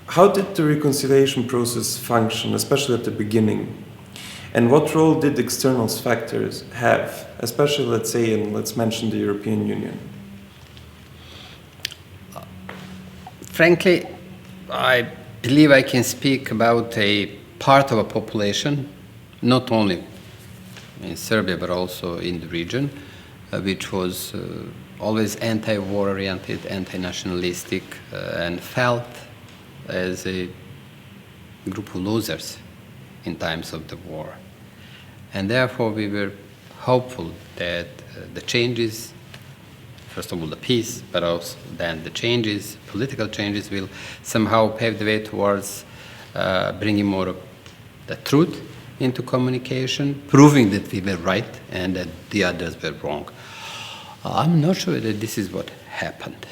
how did the reconciliation process function, especially at the beginning? And what role did external factors have, especially, let's say, let's mention the European Union? Frankly, I believe I can speak about a part of a population, not only in Serbia but also in the region, which was always anti-war oriented, anti-nationalistic, and felt as a group of losers in times of the war. And therefore we were hopeful that the changes, first of all the peace, but also then the changes, political changes, will somehow pave the way towards bringing more of the truth into communication, proving that we were right and that the others were wrong. I'm not sure that this is what happened.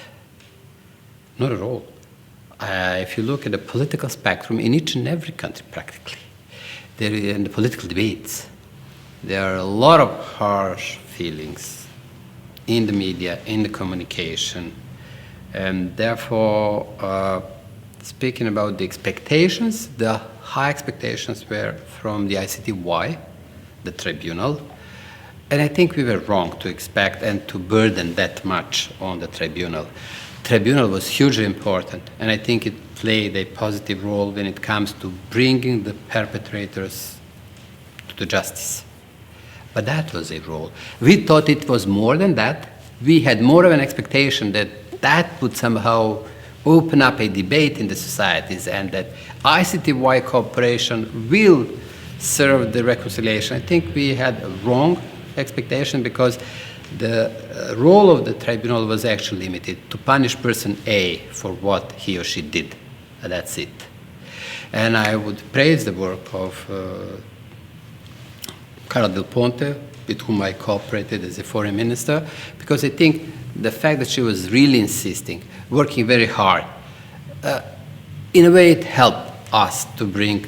Not at all. If you look at the political spectrum in each and every country practically, in the political debates, there are a lot of harsh feelings in the media, in the communication, and therefore, speaking about the expectations, the high expectations were from the ICTY, the tribunal, and I think we were wrong to expect and to burden that much on the tribunal. Tribunal was hugely important, and I think it played a positive role when it comes to bringing the perpetrators to justice. But that was a role. We thought it was more than that. We had more of an expectation that that would somehow open up a debate in the societies and that ICTY cooperation will serve the reconciliation. I think we had a wrong expectation because the role of the tribunal was actually limited to punish person A for what he or she did. That's it. And I would praise the work of Carla Del Ponte, with whom I cooperated as a foreign minister, because I think the fact that she was really insisting, working very hard, in a way it helped us to bring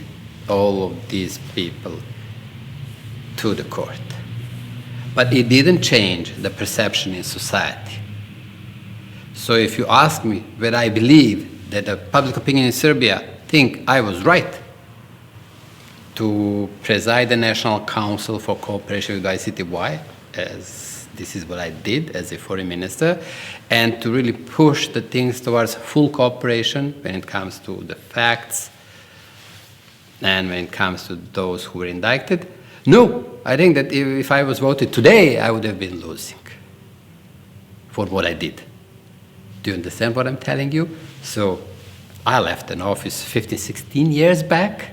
all of these people to the court. But it didn't change the perception in society. So if you ask me whether I believe that the public opinion in Serbia think I was right to preside the National Council for Cooperation with ICTY, as this is what I did as a foreign minister, and to really push the things towards full cooperation when it comes to the facts and when it comes to those who were indicted. No, I think that if I was voted today, I would have been losing for what I did. Do you understand what I'm telling you? So I left an office 15, 16 years back,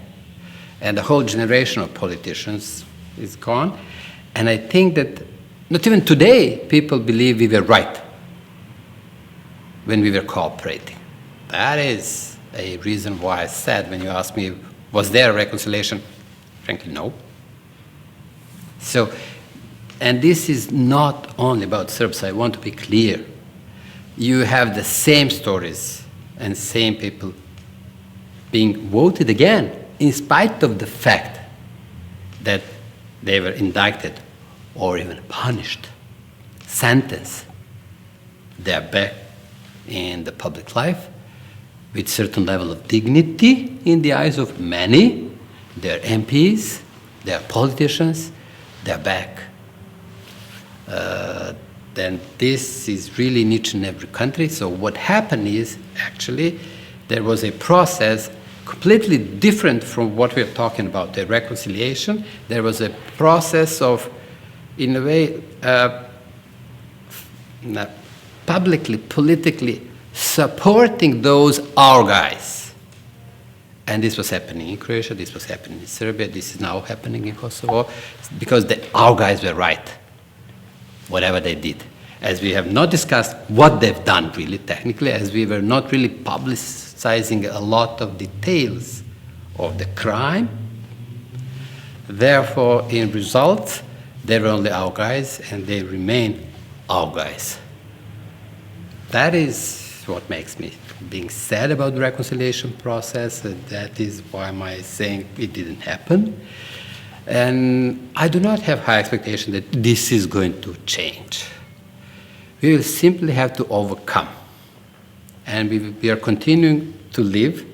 and the whole generation of politicians is gone. And I think that not even today people believe we were right when we were cooperating. That is a reason why I said, when you asked me, was there a reconciliation? Frankly, no. So, and this is not only about Serbs, I want to be clear. You have the same stories and same people being voted again, in spite of the fact that they were indicted or even punished, sentenced. They are back in the public life with certain level of dignity in the eyes of many. They are MPs, they are politicians, they are back. Then this is really in each and every country. So what happened is, actually, there was a process completely different from what we're talking about, the reconciliation. There was a process of, in a way, publicly, politically supporting those our guys. And this was happening in Croatia, this was happening in Serbia, this is now happening in Kosovo, because our guys were right, whatever they did. As we have not discussed what they've done really technically, as we were not really publicizing a lot of details of the crime. Therefore, in results, they were only our guys and they remain our guys. That is what makes me being sad about the reconciliation process. That is why am I saying it didn't happen. And I do not have high expectation that this is going to change. We will simply have to overcome. And we are continuing to live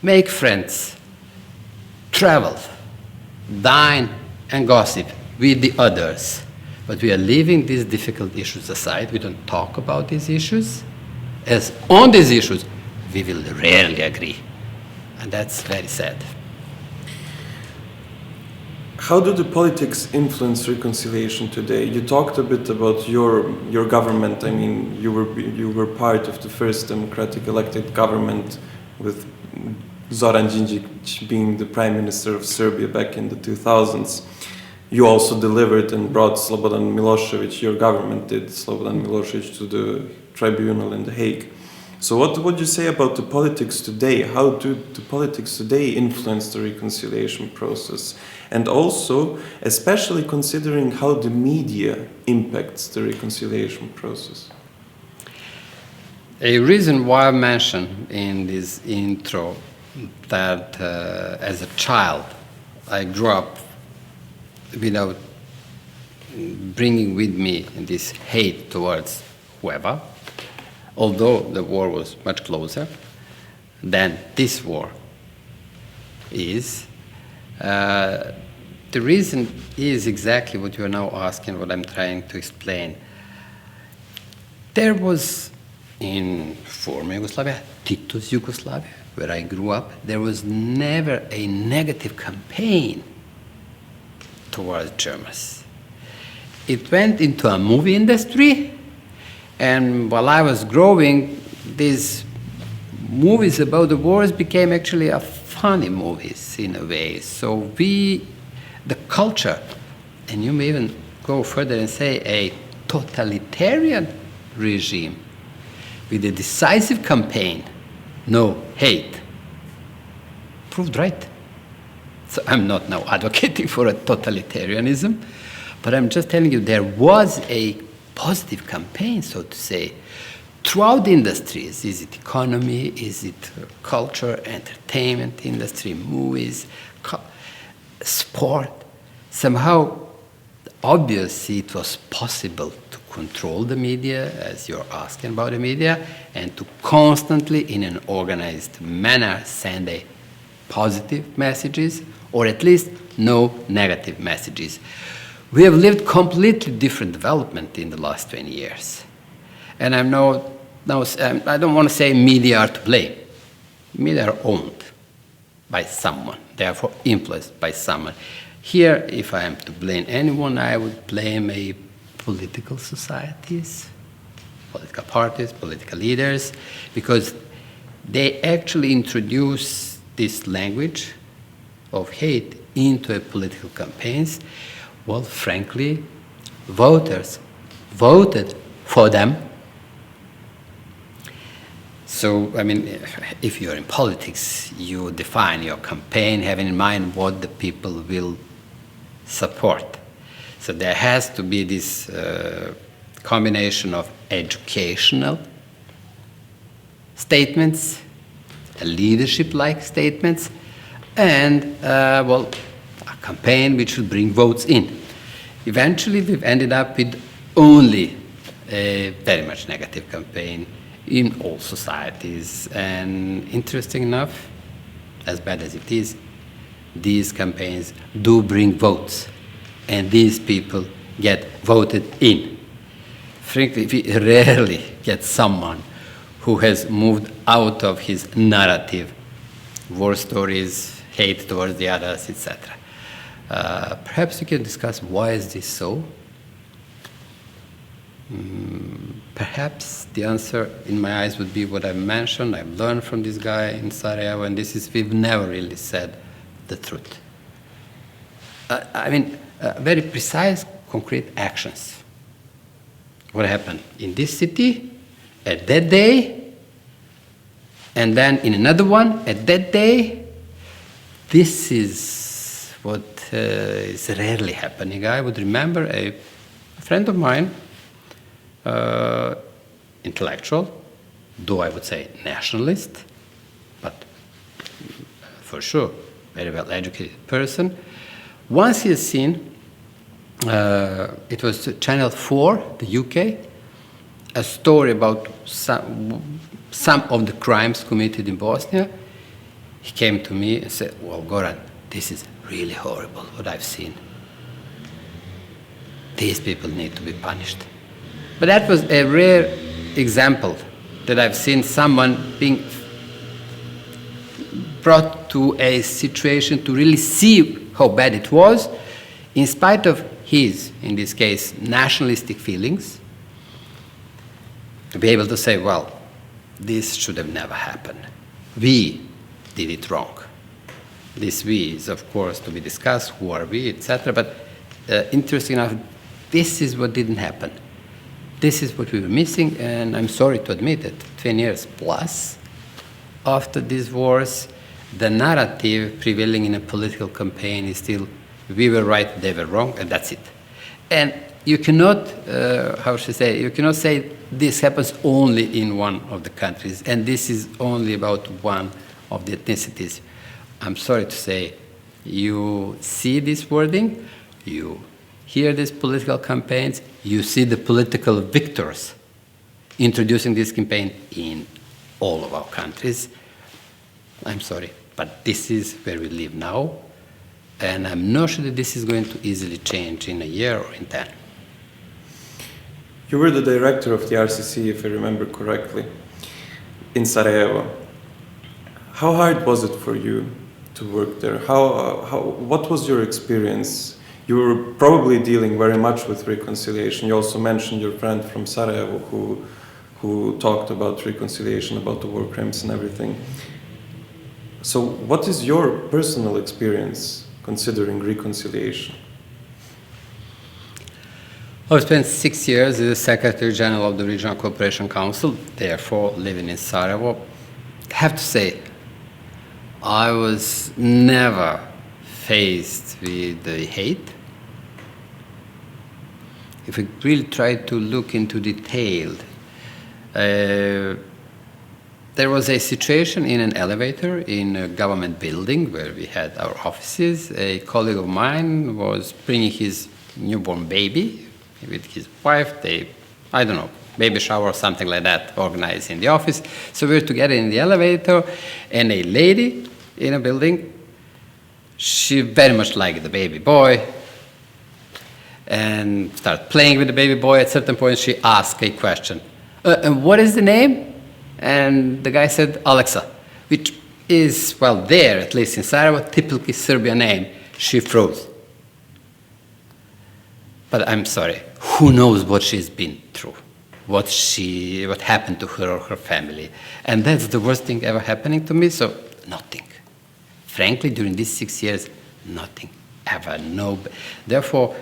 make friends, travel, dine and gossip with the others. But we are leaving these difficult issues aside. We don't talk about these issues. As on these issues, we will rarely agree. And that's very sad. How do the politics influence reconciliation today? You talked a bit about your government. I mean, you were part of the first democratic elected government with Zoran Đinđić being the prime minister of Serbia back in the 2000s. You also delivered and brought Slobodan Milošević, your government did, Slobodan Milošević to the tribunal in The Hague. So what would you say about the politics today? How do the politics today influence the reconciliation process? And also, especially considering how the media impacts the reconciliation process. A reason why I mentioned in this intro that as a child I grew up without bringing with me this hate towards whoever, although the war was much closer than this war is. The reason is exactly what you are now asking, what I'm trying to explain. There was in former Yugoslavia, Tito's Yugoslavia, where I grew up, there was never a negative campaign towards Germans. It went into a movie industry, and while I was growing, these movies about the wars became actually a funny movies in a way. So the culture, and you may even go further and say a totalitarian regime with a decisive campaign, no hate, proved right. So I'm not now advocating for a totalitarianism, but I'm just telling you there was a positive campaign, so to say, throughout the industries. Is it economy, is it culture, entertainment industry, movies, sport? Somehow, obviously, it was possible to control the media, as you're asking about the media, and to constantly, in an organized manner, send a positive messages, or at least no negative messages. We have lived completely different development in the last 20 years. And I don't want to say media are to blame. Media are owned by someone, therefore influenced by someone. Here, if I am to blame anyone, I would blame a political societies, political parties, political leaders, because they actually introduce this language of hate into a political campaigns. Well, frankly, voters voted for them. So, I mean, if you're in politics, you define your campaign having in mind what the people will support. So there has to be this combination of educational statements, leadership-like statements, and, well, a campaign which will bring votes in. Eventually, we've ended up with only a very much negative campaign in all societies. And interesting enough, as bad as it is, these campaigns do bring votes, and these people get voted in. Frankly, we rarely get someone who has moved out of his narrative, war stories, hate towards the others, etc. Perhaps we can discuss why is this so. Perhaps the answer in my eyes would be what I mentioned. I've learned from this guy in Sarajevo, and this is, we've never really said the truth. I mean, very precise, concrete actions. What happened in this city at that day, and then in another one at that day. This is what is rarely happening. I would remember a friend of mine, intellectual, though I would say nationalist, but for sure, very well educated person. Once he has seen, it was Channel 4, the UK, a story about some of the crimes committed in Bosnia. he came to me and said, well, Goran, this is really horrible what I've seen. These people need to be punished. But that was a rare example that I've seen someone being brought to a situation to really see how bad it was, in spite of his, in this case, nationalistic feelings, to be able to say, well, this should have never happened. We did it wrong. This we is, of course, to be discussed, who are we, etc. But interesting enough, this is what didn't happen. This is what we were missing, and I'm sorry to admit it, 20 years plus after these wars, the narrative prevailing in a political campaign is still, we were right, they were wrong, and that's it. And you cannot, how should I say, you cannot say this happens only in one of the countries, and this is only about one of the ethnicities. I'm sorry to say, you see this wording, you hear these political campaigns, you see the political victors introducing this campaign in all of our countries. I'm sorry, but this is where we live now, and I'm not sure that this is going to easily change in a year or in 10. You were the director of the RCC, if I remember correctly, in Sarajevo. How hard was it for you to work there? What was your experience? You were probably dealing very much with reconciliation. You also mentioned your friend from Sarajevo who talked about reconciliation, about the war crimes and everything. So what is your personal experience considering reconciliation? I spent 6 years as the Secretary General of the Regional Cooperation Council, therefore living in Sarajevo. I have to say, I was never faced with the hate. If we really try to look into detail, there was a situation in an elevator in a government building where we had our offices. A colleague of mine was bringing his newborn baby with his wife. They, I don't know, baby shower or something like that organized in the office. So we were together in the elevator, and a lady in a building, she very much liked the baby boy and started playing with the baby boy. At a certain point, she asked a question. And what is the name? And the guy said, Alexa, which is, well, there, at least in Sarajevo, typically Serbian name. She froze. But I'm sorry, who knows what she's been through, what happened to her or her family. And that's the worst thing ever happening to me, so nothing. Frankly, during these 6 years, nothing, ever, no. Therefore,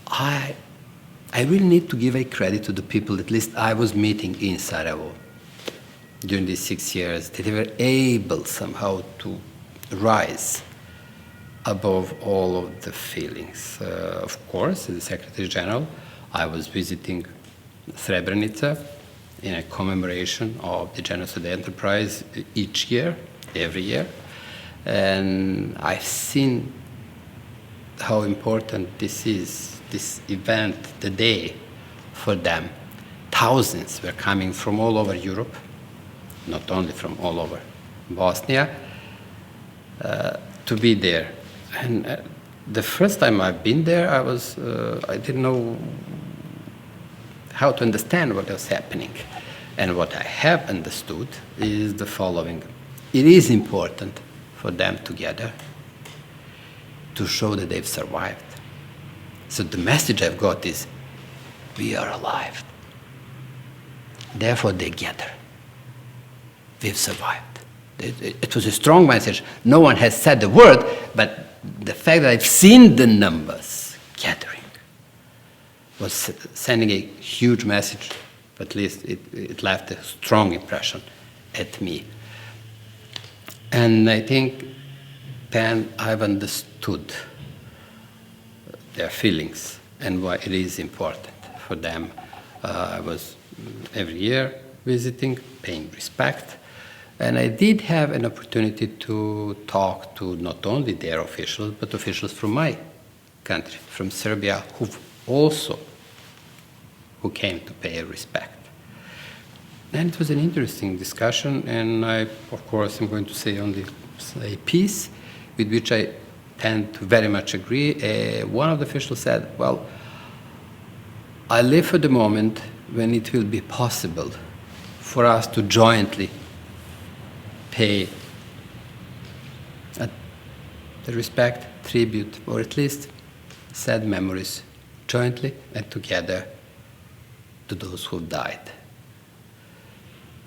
I really need to give a credit to the people, at least I was meeting in Sarajevo during these 6 years, that they were able somehow to rise above all of the feelings. Of course, as the Secretary General, I was visiting Srebrenica in a commemoration of the genocide enterprise each year, every year. And I've seen how important this is, this event, the day for them. Thousands were coming from all over Europe, not only from all over Bosnia, to be there. And the first time I've been there, I didn't know how to understand what was happening. And what I have understood is the following. It is important for them together to show that they've survived. So the message I've got is, we are alive. Therefore, they gather. We've survived. It was a strong message. No one has said the word, but the fact that I've seen the numbers gathering was sending a huge message. At least it left a strong impression at me. And I think then I've understood their feelings and why it is important for them. I was every year visiting, paying respect. And I did have an opportunity to talk to not only their officials, but officials from my country, from Serbia, who came to pay respect. And it was an interesting discussion, and I, of course, am going to say only a piece with which I tend to very much agree. One of the officials said, well, I live for the moment when it will be possible for us to jointly pay the respect, tribute, or at least sad memories jointly and together to those who died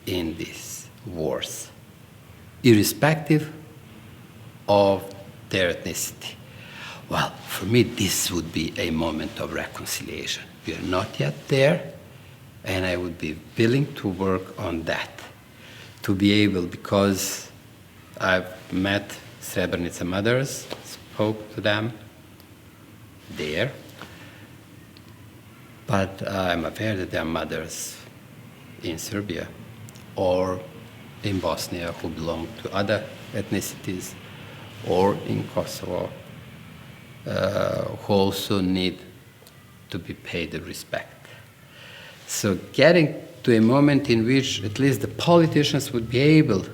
in these wars, irrespective of their ethnicity. Well, for me, this would be a moment of reconciliation. We are not yet there, and I would be willing to work on that, to be able, because I've met Srebrenica mothers, spoke to them there, but I'm aware that there are mothers in Serbia or in Bosnia who belong to other ethnicities, or in Kosovo, who also need to be paid the respect. So getting to a moment in which at least the politicians would be able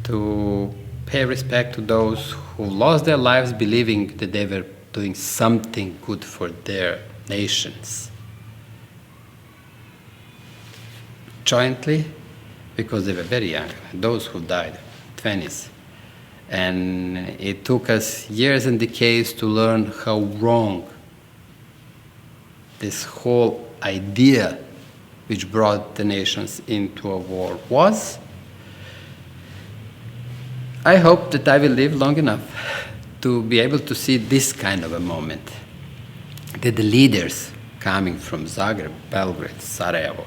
to pay respect to those who lost their lives believing that they were doing something good for their nations. Jointly, because they were very young, those who died, 20s. And it took us years and decades to learn how wrong this whole idea which brought the nations into a war was. I hope that I will live long enough to be able to see this kind of a moment, that the leaders coming from Zagreb, Belgrade, Sarajevo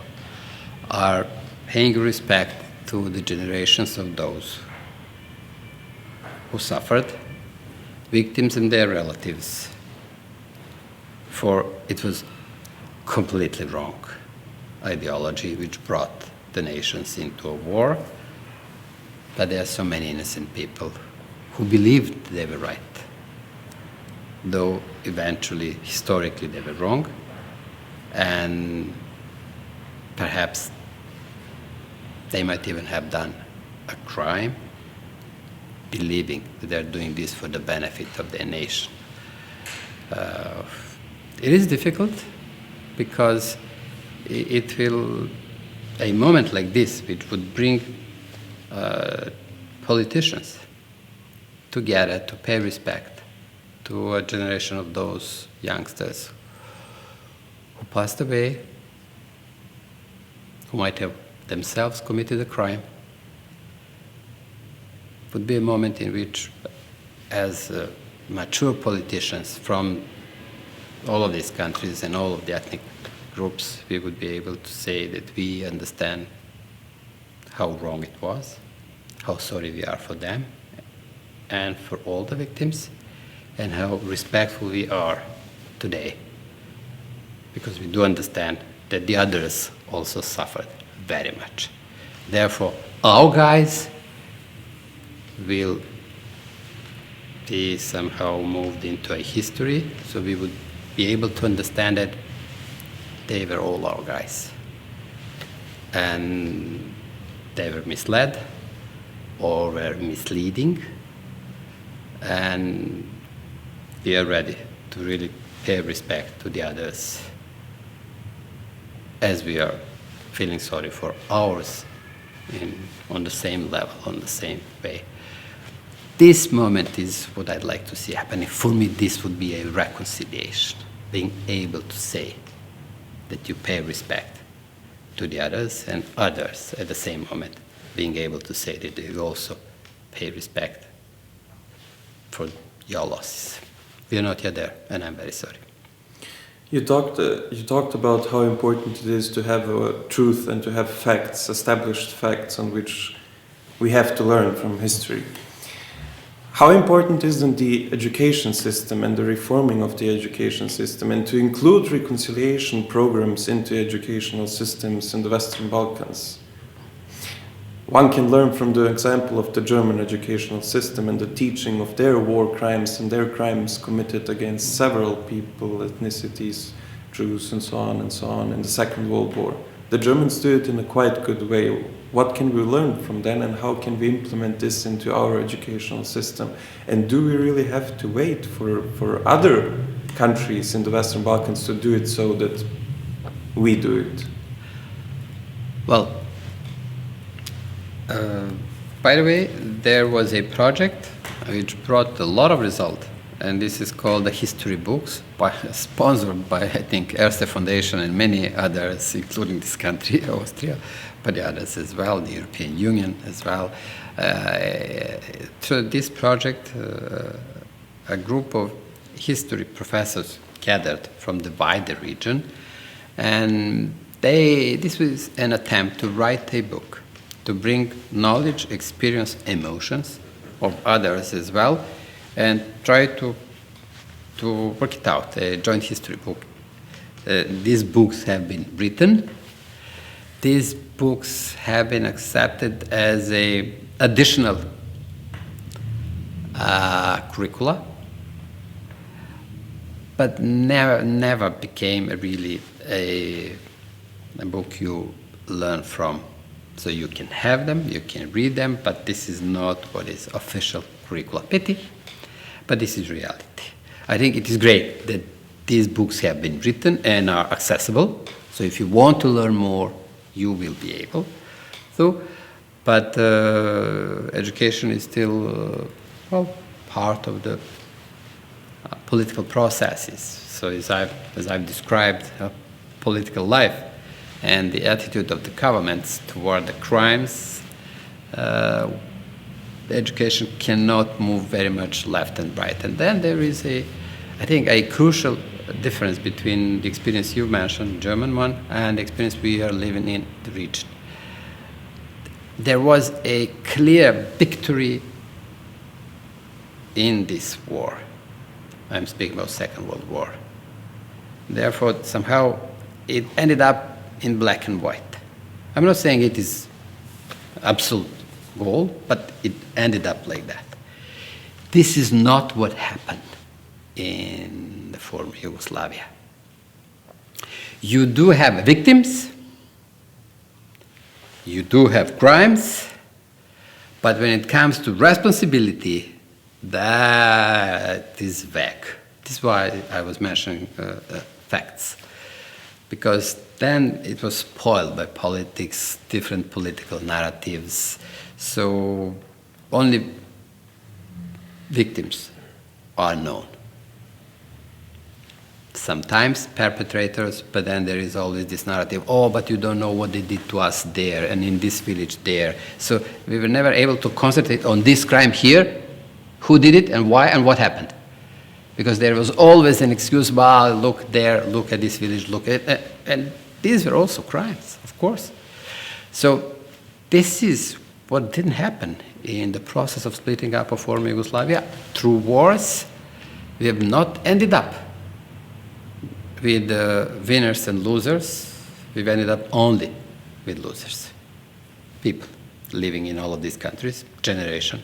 are paying respect to the generations of those who suffered, victims and their relatives, for it was completely wrong ideology which brought the nations into a war. But there are so many innocent people who believed they were right, though eventually, historically, they were wrong, and perhaps they might even have done a crime, believing that they're doing this for the benefit of their nation. It is difficult because it will, a moment like this, which would bring politicians together to pay respect to a generation of those youngsters who passed away, who might have themselves committed a crime, would be a moment in which, as mature politicians from all of these countries and all of the ethnic groups, we would be able to say that we understand how wrong it was, how sorry we are for them and for all the victims, and how respectful we are today, because we do understand that the others also suffered very much. Therefore, our guys will be somehow moved into a history, so we would be able to understand that they were all our guys. And they were misled or were misleading, and we are ready to really pay respect to the others as we are feeling sorry for ours on the same level, on the same way. This moment is what I'd like to see happening. For me, this would be a reconciliation, being able to say that you pay respect to the others, and others at the same moment being able to say that you also pay respect for your losses. We are not yet there, and I'm very sorry. You talked about how important it is to have truth and to have facts, established facts on which we have to learn from history. How important isn't the education system and the reforming of the education system, and to include reconciliation programs into educational systems in the Western Balkans? One can learn from the example of the German educational system and the teaching of their war crimes and their crimes committed against several people, ethnicities, Jews, and so on in the Second World War. the Germans do it in a quite good way. What can we learn from them, and how can we implement this into our educational system? And do we really have to wait for other countries in the Western Balkans to do it so that we do it? Well, by the way, there was a project which brought a lot of result, and this is called the History Books, sponsored by, I think, Erste Foundation and many others, including this country, Austria, but the others as well, the European Union as well. Through this project, a group of history professors gathered from the wider region, and this was an attempt to write a book, to bring knowledge, experience, emotions of others as well, and try to work it out, a joint history book. These books have been written. These books have been accepted as a additional curricula, but never became really a book you learn from. So you can have them, you can read them, but this is not what is official curricula. Pity, but this is reality. I think it is great that these books have been written and are accessible. So if you want to learn more, you will be able to. But education is still, part of the political processes. So as I've described political life and the attitude of the governments toward the crimes, education cannot move very much left and right. And then there is I think, a crucial difference between the experience you mentioned, German one, and the experience we are living in the region. There was a clear victory in this war. I'm speaking about Second World War. Therefore, somehow it ended up in black and white. I'm not saying it is absolute goal, but it ended up like that. This is not what happened in the former Yugoslavia. You do have victims, you do have crimes, but when it comes to responsibility, that is vague. This is why I was mentioning facts, because then it was spoiled by politics, different political narratives. So only victims are known. Sometimes perpetrators, but then there is always this narrative, oh, but you don't know what they did to us there and in this village there. So we were never able to concentrate on this crime here, who did it and why and what happened. Because there was always an excuse, well, look there, look at this village, look at it. And these were also crimes, of course. So this is what didn't happen in the process of splitting up of former Yugoslavia. Through wars, we have not ended up with winners and losers. We've ended up only with losers. People living in all of these countries, generation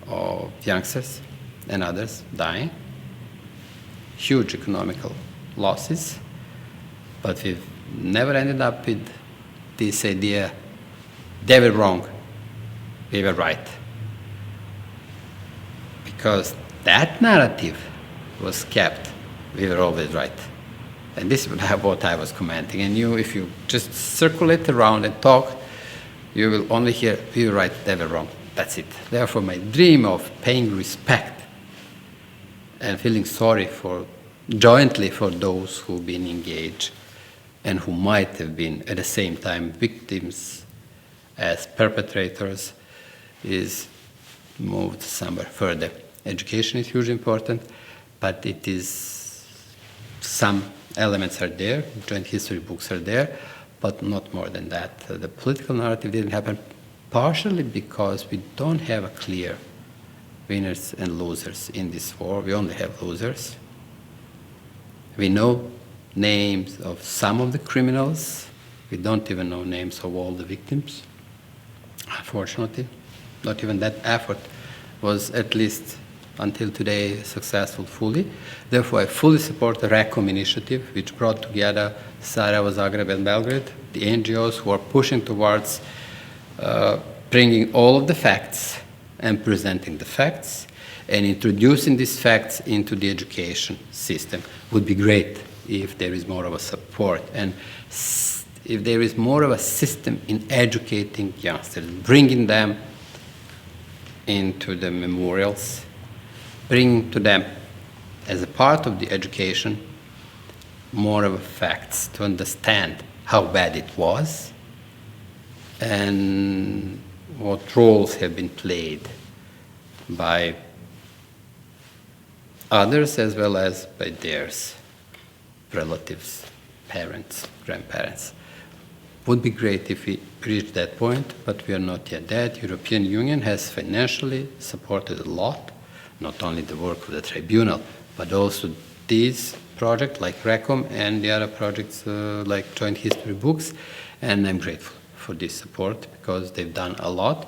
of youngsters and others dying, huge economical losses, but we've never ended up with this idea, they were wrong, we were right. Because that narrative was kept, we were always right. And this is what I was commenting. And if you just circulate around and talk, you will only hear, we were right, they were wrong. That's it. Therefore, my dream of paying respect and feeling sorry jointly for those who've been engaged and who might have been at the same time victims as perpetrators is moved somewhere further. Education is hugely important, but it is, some elements are there, joint history books are there, but not more than that. The political narrative didn't happen partially because we don't have a clear winners and losers in this war. We only have losers. We know names of some of the criminals. We don't even know names of all the victims, unfortunately. Not even that effort was at least until today successful fully. Therefore, I fully support the RECOM initiative, which brought together Sarajevo, Zagreb, and Belgrade, the NGOs who are pushing towards bringing all of the facts and presenting the facts and introducing these facts into the education system. Would be great if there is more of a support and if there is more of a system in educating youngsters, bringing them into the memorials, bringing to them as a part of the education more of the facts to understand how bad it was and what roles have been played by others as well as by theirs, relatives, parents, grandparents. Would be great if we reach that point, but we are not yet there. The European Union has financially supported a lot, not only the work of the tribunal, but also these projects like RECOM and the other projects like Joint History Books, and I'm grateful for this support because they've done a lot,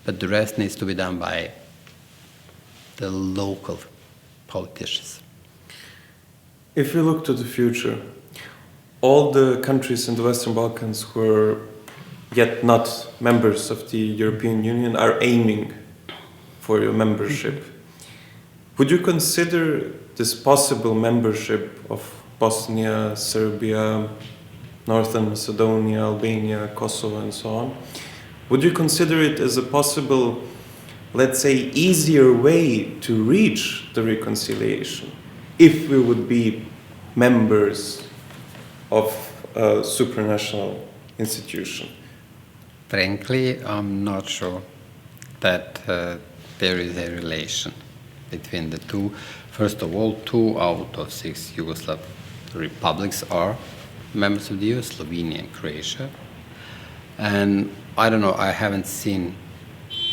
but the rest needs to be done by the local politicians. If we look to the future, all the countries in the Western Balkans who are yet not members of the European Union are aiming for your membership. Would you consider this possible membership of Bosnia, Serbia, Northern Macedonia, Albania, Kosovo, and so on? Would you consider it as a possible, let's say, easier way to reach the reconciliation if we would be members of a supranational institution? Frankly, I'm not sure that there is a relation between the two. First of all, 2 out of 6 Yugoslav republics are members of the EU, Slovenia and Croatia. And I don't know, I haven't seen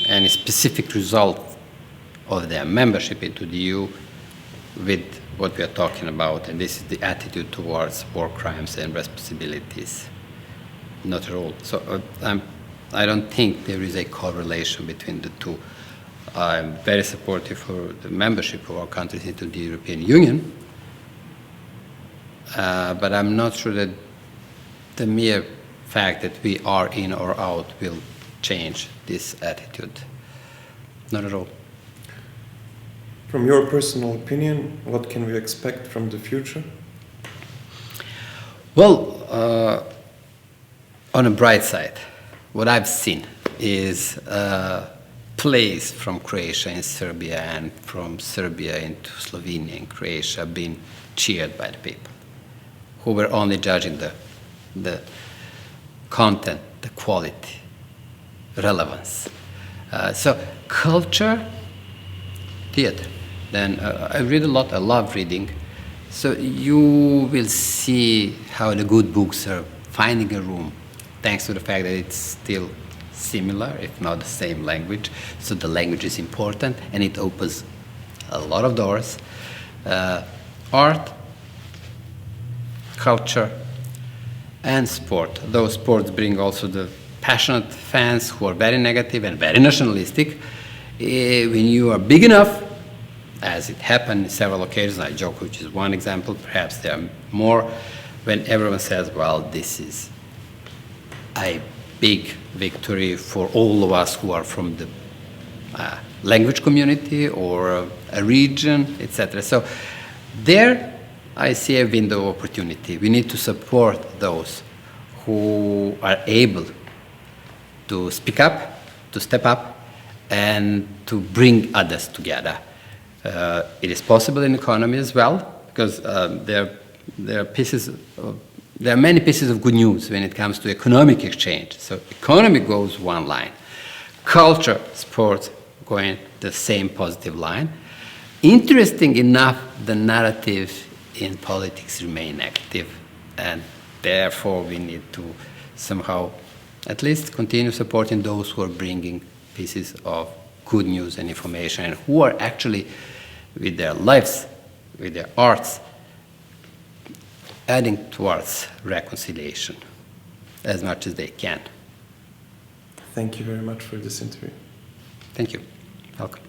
any specific result of their membership into the EU with what we are talking about, and this is the attitude towards war crimes and responsibilities. Not at all. So I don't think there is a correlation between the two. I'm very supportive for the membership of our countries into the European Union, but I'm not sure that the mere fact that we are in or out will change this attitude. Not at all. From your personal opinion, what can we expect from the future? Well, on a bright side, what I've seen is plays from Croatia in Serbia and from Serbia into Slovenia and Croatia being cheered by the people, who were only judging the content, the quality, relevance. So culture, theater. Then I read a lot, I love reading. So you will see how the good books are finding a room, thanks to the fact that it's still similar, if not the same language. So the language is important and it opens a lot of doors. Art, culture, and sport. Those sports bring also the passionate fans who are very negative and very nationalistic. When you are big enough, as it happened in several occasions, like Djokovic is one example, perhaps there are more, when everyone says, well, this is a big victory for all of us who are from the language community or a region, etc. So there I see a window of opportunity. We need to support those who are able to speak up, to step up, and to bring others together. It is possible in economy as well, because there are many pieces of good news when it comes to economic exchange. So economy goes one line, culture, sports going the same positive line. Interesting enough, the narrative in politics remain negative, and therefore we need to somehow at least continue supporting those who are bringing pieces of good news and information, and who are actually, with their lives, with their arts, adding towards reconciliation as much as they can. Thank you very much for this interview. Thank you. Welcome.